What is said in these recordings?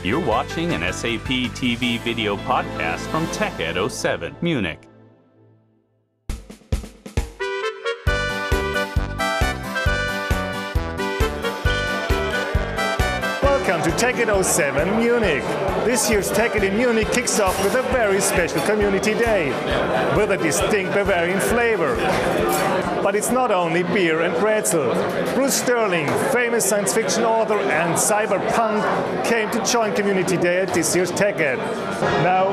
You're watching an SAP TV video podcast from TechEd 07, Munich. Welcome to TechEd 07 Munich. This year's TechEd in Munich kicks off with a very special community day with a distinct Bavarian flavor. But it's not only beer and pretzel. Bruce Sterling, famous science fiction author and cyberpunk, came to join Community Day at this year's TechEd. Now,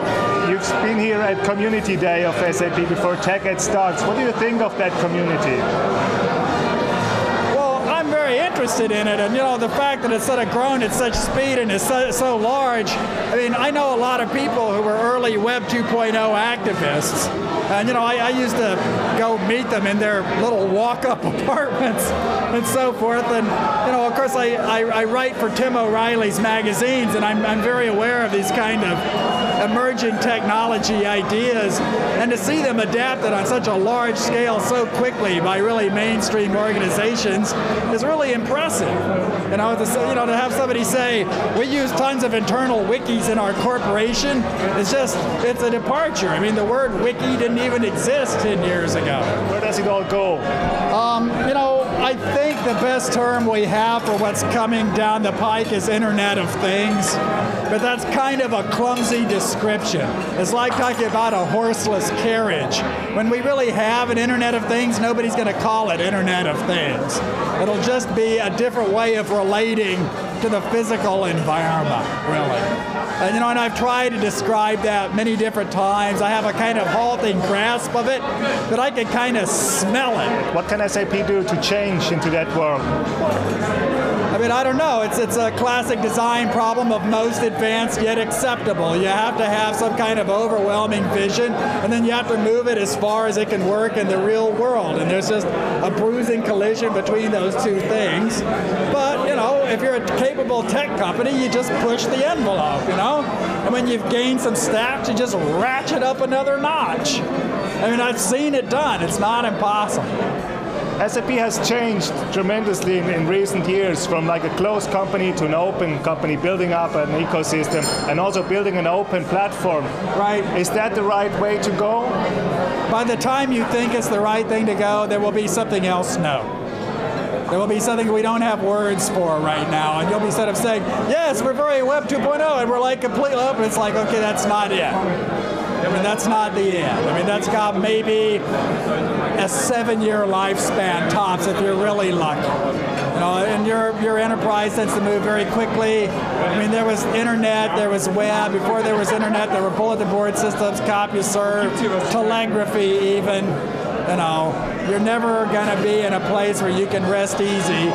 you've been here at Community Day of SAP before TechEd starts. What do you think of that community? I'm very interested in it, and the fact that it's sort of grown at such speed and is so large. I mean, I know a lot of people who were early Web 2.0 activists, and I used to go meet them in their little walk-up apartments and so forth. And of course, I write for Tim O'Reilly's magazines, and I'm very aware of these kind of emerging technology ideas, and to see them adapted on such a large scale so quickly by really mainstream organizations is really impressive. To have somebody say, we use tons of internal wikis in our corporation, it's a departure. I mean, the word wiki didn't even exist 10 years ago. Where does it all go? I think the best term we have for what's coming down the pike is Internet of Things, but that's kind of a clumsy description. It's like talking about a horseless carriage. When we really have an Internet of Things, nobody's going to call it Internet of Things. It'll just be a different way of relating to the physical environment, really. And I've tried to describe that many different times. I have a kind of halting grasp of it, but I can kind of smell it. What can SAP do to change into that world? I mean, I don't know. It's a classic design problem of most advanced yet acceptable. You have to have some kind of overwhelming vision, and then you have to move it as far as it can work in the real world. And there's just a bruising collision between those two things. But, if you're a capable tech company, you just push the envelope, And when you've gained some stats, you just ratchet up another notch. I mean, I've seen it done. It's not impossible. SAP has changed tremendously in recent years, from like a closed company to an open company, building up an ecosystem and also building an open platform. Right. Is that the right way to go? By the time you think it's the right thing to go, there will be something else new. There will be something we don't have words for right now, and you'll be sort of saying, yes, we're very Web 2.0, and we're like completely open. It's like, okay, that's not it. I mean, that's not the end. I mean, that's got maybe a 7-year lifespan tops if you're really lucky. And your enterprise tends to move very quickly. I mean, there was internet, there was web. Before there was internet, there were bulletin board systems, CompuServe, telegraphy even. You're never going to be in a place where you can rest easy.